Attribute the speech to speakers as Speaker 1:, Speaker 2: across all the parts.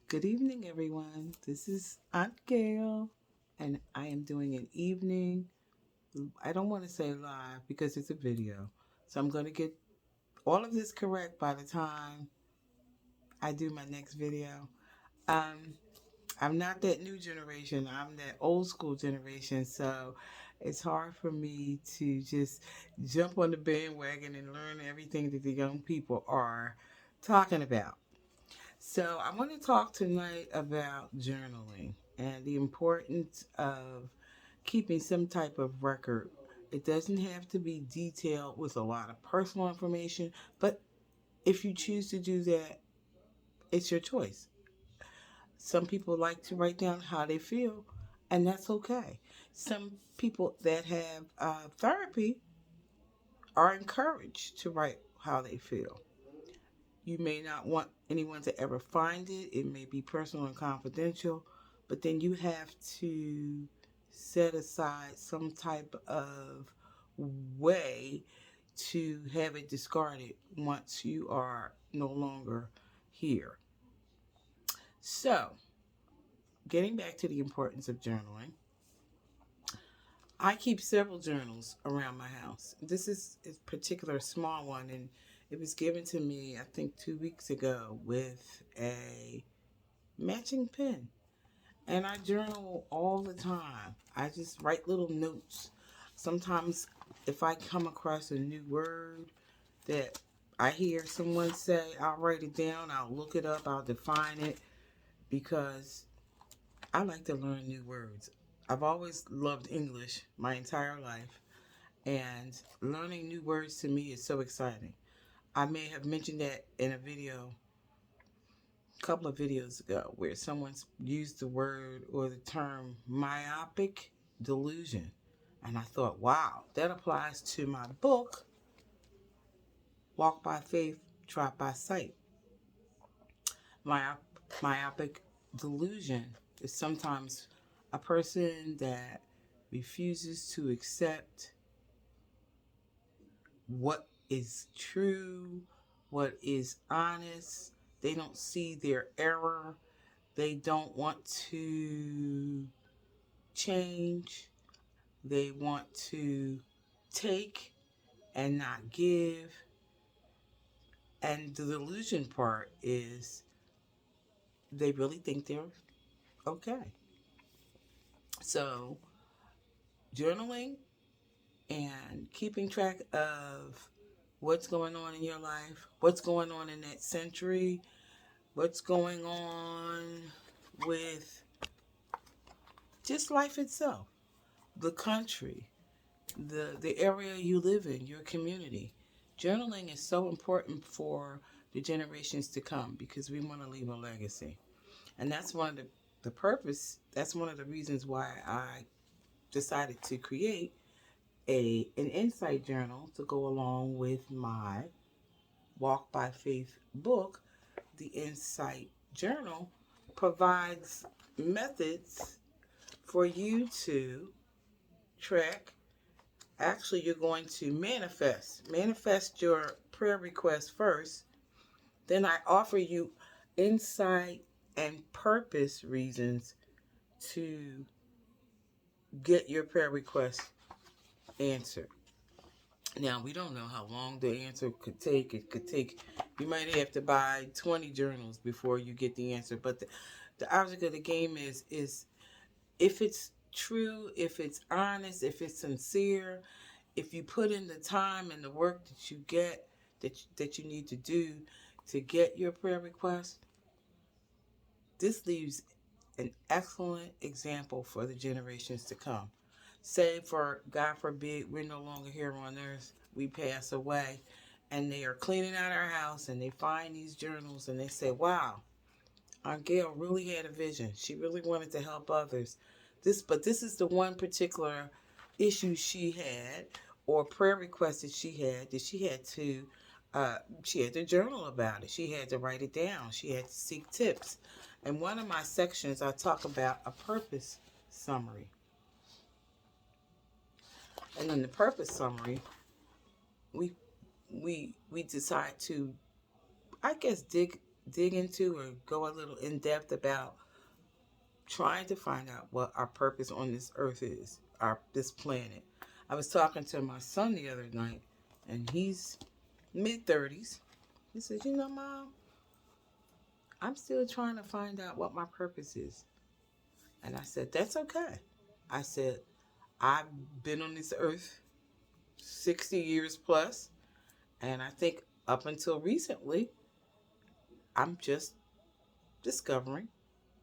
Speaker 1: Good evening, everyone. This is Aunt Gail, and I am doing an evening. I don't want to say live because it's a video. So I'm going to get all of this correct by the time I do my next video. Um, I'm not that new generation, I'm that old school generation. So it's hard for me to just jump on the bandwagon and learn everything that the young people are talking about. So, I want to talk tonight about journaling and the importance of keeping some type of record. It doesn't have to be detailed with a lot of personal information, but if you choose to do that, it's your choice. Some people like to write down how they feel, and that's okay. Some people that have therapy are encouraged to write how they feel. You may not want anyone to ever find it. It may be personal and confidential, but then you have to set aside some type of way to have it discarded once you are no longer here. So, getting back to the importance of journaling, I keep several journals around my house. This is a particular small one, and it was given to me, I think, 2 weeks ago with a matching pen. And I journal all the time. I just write little notes. Sometimes, if I come across a new word that I hear someone say, I'll write it down, I'll look it up, I'll define it because I like to learn new words. I've always loved English my entire life, and learning new words to me is so exciting. I may have mentioned that in a video a couple of videos ago where someone's used the word or the term myopic delusion. And I thought, wow, that applies to my book, Walk by Faith, Try by Sight. Myopic delusion is sometimes a person that refuses to accept what is true, what is honest. They don't see their error. They don't want to change. They want to take and not give. And the delusion part is they really think they're okay. So, journaling and keeping track of what's going on in your life, what's going on in that century, what's going on with just life itself, the country, the area you live in, your community. Journaling is so important for the generations to come because we want to leave a legacy. And that's one of the purpose, that's one of the reasons why I decided to create an insight journal to go along with my Walk by Faith book. The Insight Journal provides methods for you to track. Actually, you're going to manifest your prayer request first. Then I offer you insight and purpose reasons to get your prayer request answered. Now, we don't know how long the answer could take. It could take, you might have to buy 20 journals before you get the answer. But the object of the game is if it's true, if it's honest, if it's sincere, if you put in the time and the work that you get, that you need to do to get your prayer request, this leaves an excellent example for the generations to come. Say, for God forbid, we're no longer here on earth, we pass away, and they are cleaning out our house and they find these journals and they say, wow, our Gail really had a vision. She really wanted to help others. But this is the one particular issue she had, or prayer request that she had to journal about it. She had to write it down. She had to seek tips. In one of my sections, I talk about a purpose summary. And in the purpose summary, we decide to, I guess, dig dig into or go a little in depth about trying to find out what our purpose on this earth is, our this planet. I was talking to my son the other night, and he's mid 30s. He said, "You know, Mom, I'm still trying to find out what my purpose is." And I said, "That's okay." I said, "I've been on this earth 60 years plus, and I think up until recently, I'm just discovering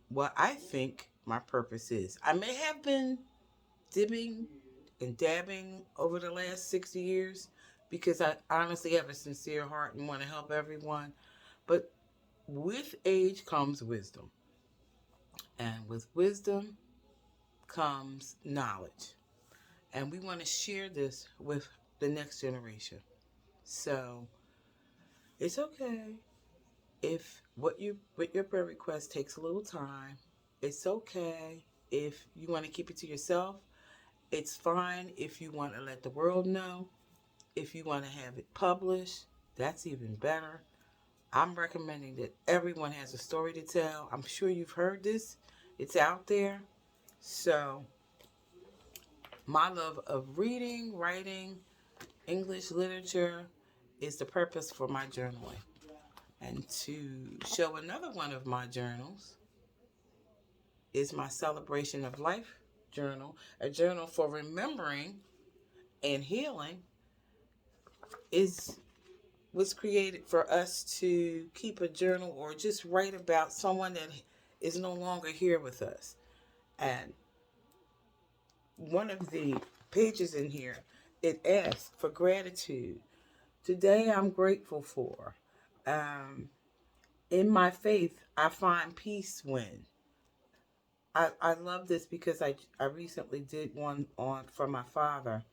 Speaker 1: what I think my purpose is. I may have been dipping and dabbing over the last 60 years because I honestly have a sincere heart and want to help everyone. But with age comes wisdom, and with wisdom comes knowledge. And we want to share this with the next generation. So it's okay if what your prayer request takes a little time. It's okay if you want to keep it to yourself. It's fine if you want to let the world know. If you want to have it published, that's even better. I'm recommending that everyone has a story to tell. I'm sure you've heard this. It's out there. So, my love of reading, writing, English literature is the purpose for my journaling. And to show another one of my journals is my Celebration of Life journal, a journal for remembering and healing is was created for us to keep a journal or just write about someone that is no longer here with us. And one of the pages in here, it asks for gratitude. Today I'm grateful for. Um, in my faith, I find peace when. I love this because I recently did one on for my father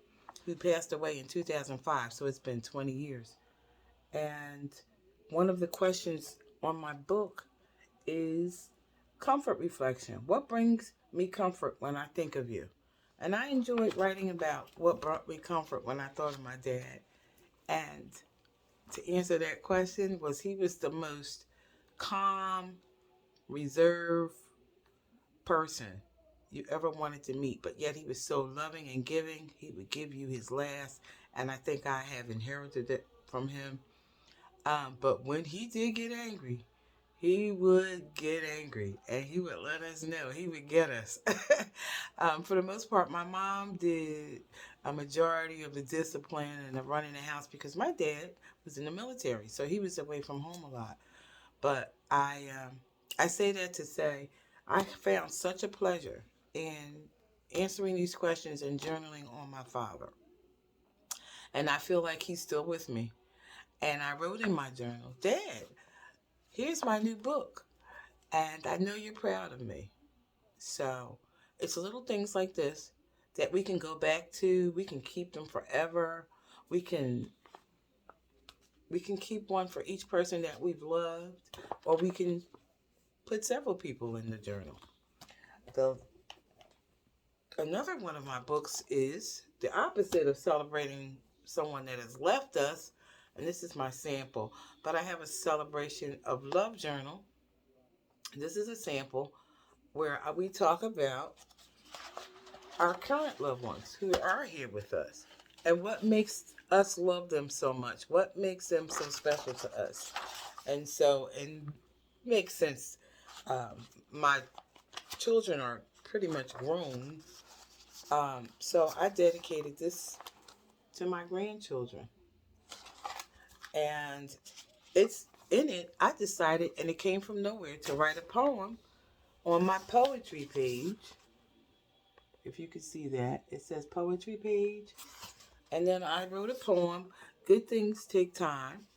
Speaker 1: who passed away in 2005, so it's been 20 years. And one of the questions on my book is comfort reflection. What brings me comfort when I think of you? And I enjoyed writing about what brought me comfort when I thought of my dad. And to answer that question was he was the most calm, reserved person you ever wanted to meet, but yet he was so loving and giving. He would give you his last, and I think I have inherited it from him. But when he did get angry, he would get angry and he would let us know. He would get us. For the most part, my mom did a majority of the discipline and the running the house because my dad was in the military, so he was away from home a lot. But I say that to say I found such a pleasure in answering these questions and journaling on my father. And I feel like he's still with me. And I wrote in my journal, "Dad, here's my new book. And I know you're proud of me." So it's little things like this that we can go back to. We can keep them forever. We can we can keep one for each person that we've loved, or we can put several people in the journal. The Another one of my books is the opposite of celebrating someone that has left us, and this is my sample. But I have a celebration of love journal. This is a sample where we talk about our current loved ones who are here with us and what makes us love them so much, what makes them so special to us. And so, and makes sense. My children are pretty much grown. So I dedicated this to my grandchildren. And it's in it, I decided, and it came from nowhere, to write a poem on my poetry page. If you can see that, it says poetry page. And then I wrote a poem, "Good Things Take Time.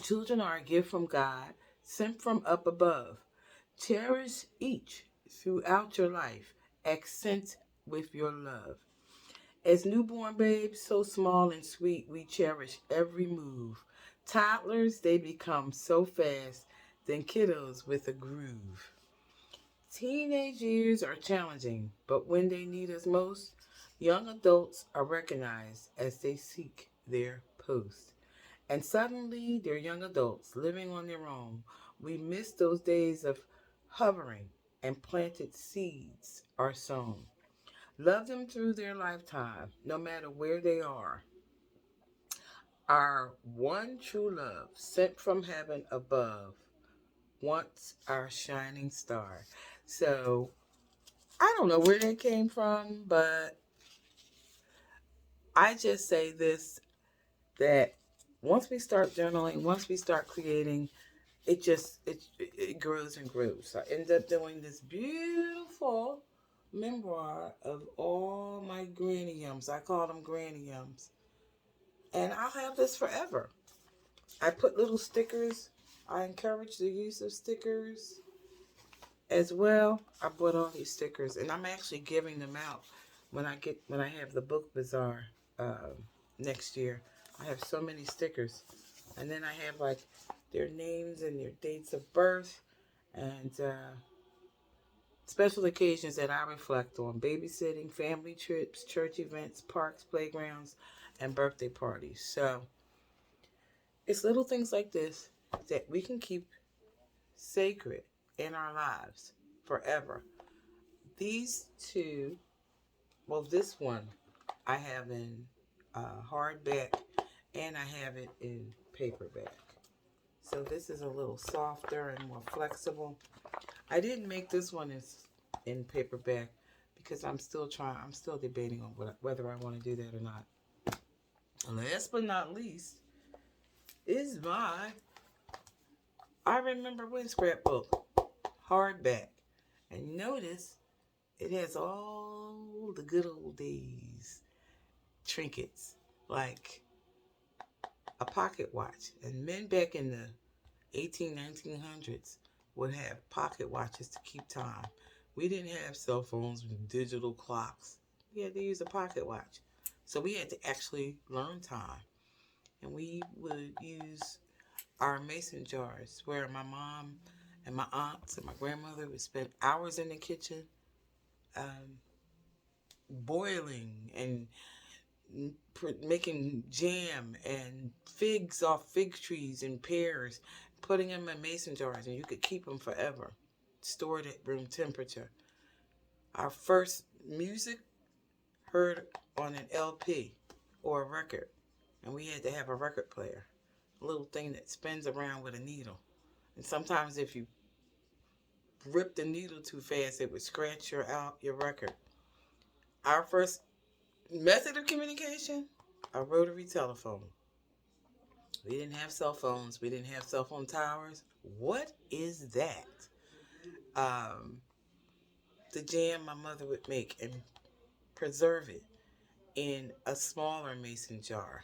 Speaker 1: Children are a gift from God, sent from up above. Cherish each throughout your life, accent with your love. As newborn babes, so small and sweet, we cherish every move. Toddlers, they become so fast, then kiddos with a groove. Teenage years are challenging, but when they need us most, young adults are recognized as they seek their post. And suddenly, they're young adults living on their own, We miss those days of hovering and planted seeds are sown. Love them through their lifetime, no matter where they are. Our one true love, sent from heaven above, once our shining star. So I don't know where that came from, but I just say this, that once we start journaling, once we start creating, it grows and grows. So I end up doing this beautiful memoir of all my granny yums. I call them granny yums. And I'll have this forever. I put little stickers. I encourage the use of stickers as well. I bought all these stickers, and I'm actually giving them out when I have the book bazaar next year. I have so many stickers, and then I have like their names and their dates of birth, and special occasions that I reflect on: babysitting, family trips, church events, parks, playgrounds, and birthday parties. So it's little things like this that we can keep sacred in our lives forever. These two, well, this one I have in hardback, and I have it in paperback. So this is a little softer and more flexible. I didn't make this one in paperback because I'm still debating on whether I want to do that or not. Last but not least is my I Remember When scrapbook, hardback. And notice it has all the good old days trinkets, like a pocket watch. And men back in the 1900s would have pocket watches to keep time. We didn't have cell phones with digital clocks. We had to use a pocket watch. So we had to actually learn time. And we would use our mason jars, where my mom and my aunts and my grandmother would spend hours in the kitchen um, boiling and making jam and figs off fig trees and pears, putting them in mason jars, and you could keep them forever, stored at room temperature. Our first music heard on an LP or a record, and we had to have a record player, a little thing that spins around with a needle. And sometimes if you rip the needle too fast, it would scratch your record. Our first method of communication, a rotary telephone. We didn't have cell phones. We didn't have cell phone towers. What is that? Um, the jam my mother would make and preserve it in a smaller mason jar.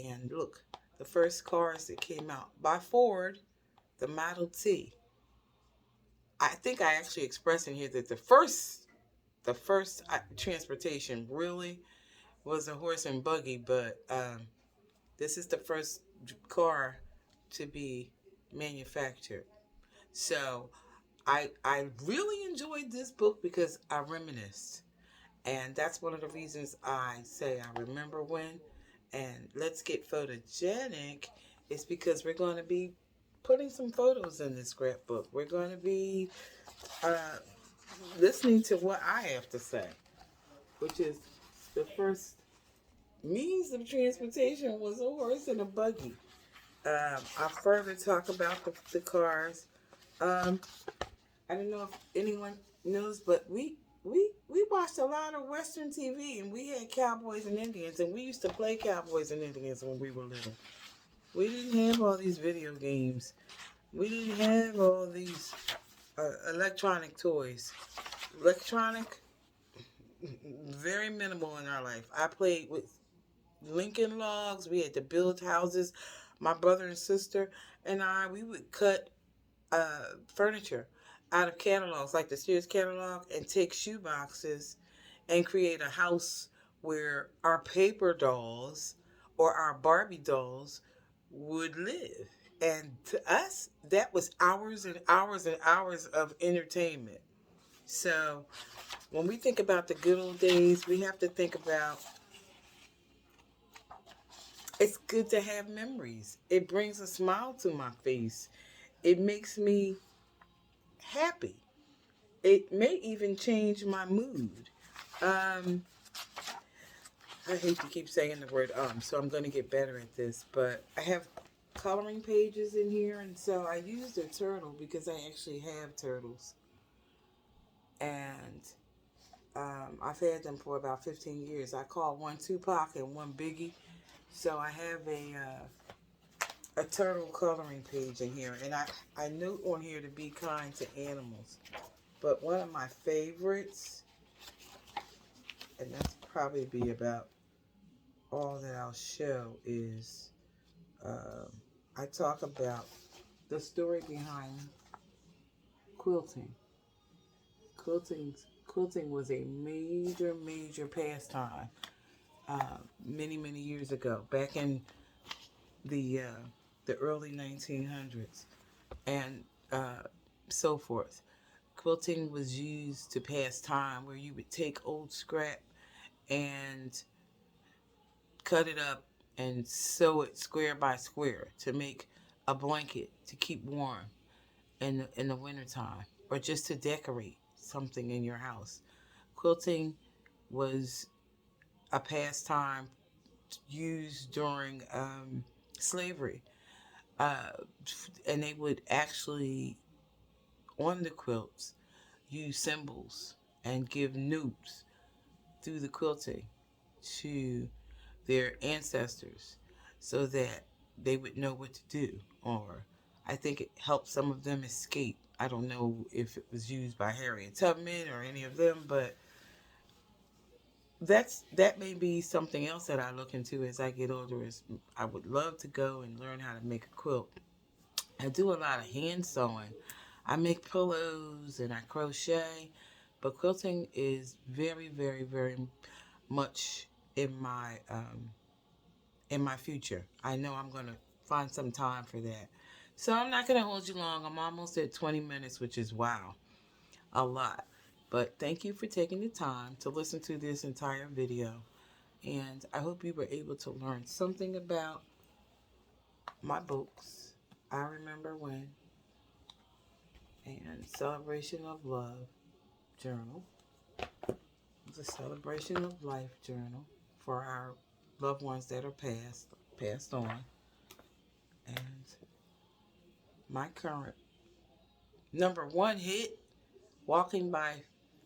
Speaker 1: And look, the first cars that came out by Ford, the Model T. I think I actually expressed in here that the first transportation really was a horse and buggy, but this is the first car to be manufactured. So I really enjoyed this book because I reminisced. And that's one of the reasons I say I remember when. And let's get photogenic is because we're going to be putting some photos in this scrapbook. We're going to be uh, listening to what I have to say, which is the first means of transportation was a horse and a buggy. I'll further talk about the cars. Um, I don't know if anyone knows, but we watched a lot of Western TV, and we had cowboys and Indians, and we used to play cowboys and Indians when we were little. We didn't have all these video games. We didn't have all these electronic toys. Electronic, very minimal in our life. I played with Lincoln logs. We had to build houses. My brother and sister and we would cut furniture out of catalogs, like the Sears catalog, and take shoe boxes and create a house where our paper dolls or our Barbie dolls would live. And to us, that was hours and hours and hours of entertainment. So when we think about the good old days, we have to think about it's good to have memories. It brings a smile to my face. it makes me happy. It may even change my mood. Um, I hate to keep saying the word so I'm going to get better at this. But I have coloring pages in here, and so I used a turtle because I actually have turtles. And I've had them for about 15 years. I call one Tupac and one Biggie. So I have a turtle coloring page in here, and I note on here to be kind to animals. But one of my favorites, and that's probably be about all that I'll show, is um, I talk about the story behind quilting. Quilting was a major pastime many years ago, back in the uh, the early 1900s, and uh, so forth. Quilting was used to pass time, where you would take old scrap and cut it up and sew it square by square to make a blanket to keep warm in the wintertime, or just to decorate something in your house. Quilting was a pastime used during slavery, uh, and they would actually, on the quilts, use symbols and give noops through the quilting to their ancestors so that they would know what to do. Or I think it helped some of them escape. I don't know if it was used by Harriet Tubman or any of them, but that may be something else that I look into as I get older. Is I would love to go and learn how to make a quilt. I do a lot of hand sewing. I make pillows and I crochet, but quilting is very much in my future. I know I'm gonna find some time for that. So I'm not gonna hold you long. I'm almost at 20 minutes, which is wow, a lot. But thank you for taking the time to listen to this entire video. And I hope you were able to learn something about my books. I Remember When, and Celebration of Love Journal, the Celebration of Life Journal for our loved ones that are passed on, and my current number one hit, Walking by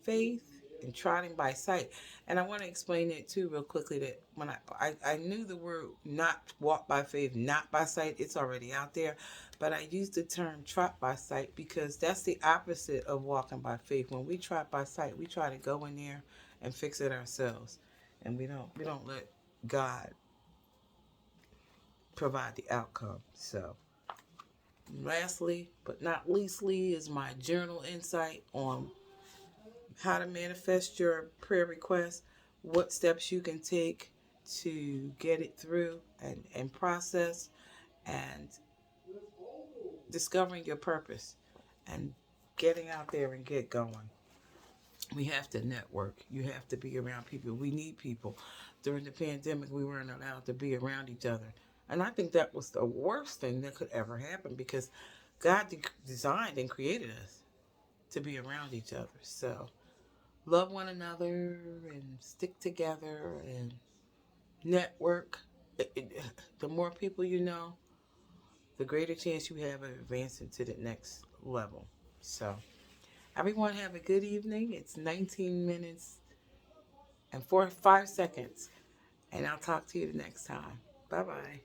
Speaker 1: Faith and Trotting by Sight. And I want to explain it too real quickly, that when I knew the word not walk by faith, not by sight, it's already out there. But I use the term trot by sight because that's the opposite of walking by faith. When we trot by sight, we try to go in there and fix it ourselves. And we don't let God provide the outcome. So lastly, but not leastly, is my journal insight on how to manifest your prayer request, what steps you can take to get it through and process, and discovering your purpose and getting out there and get going. We have to network. You have to be around people. We need people. During the pandemic, we weren't allowed to be around each other. And I think that was the worst thing that could ever happen, because God designed and created us to be around each other. So love one another and stick together and network. The more people you know, the greater chance you have of advancing to the next level. So, everyone have a good evening. It's 19 minutes and 5 seconds, and I'll talk to you the next time. Bye bye.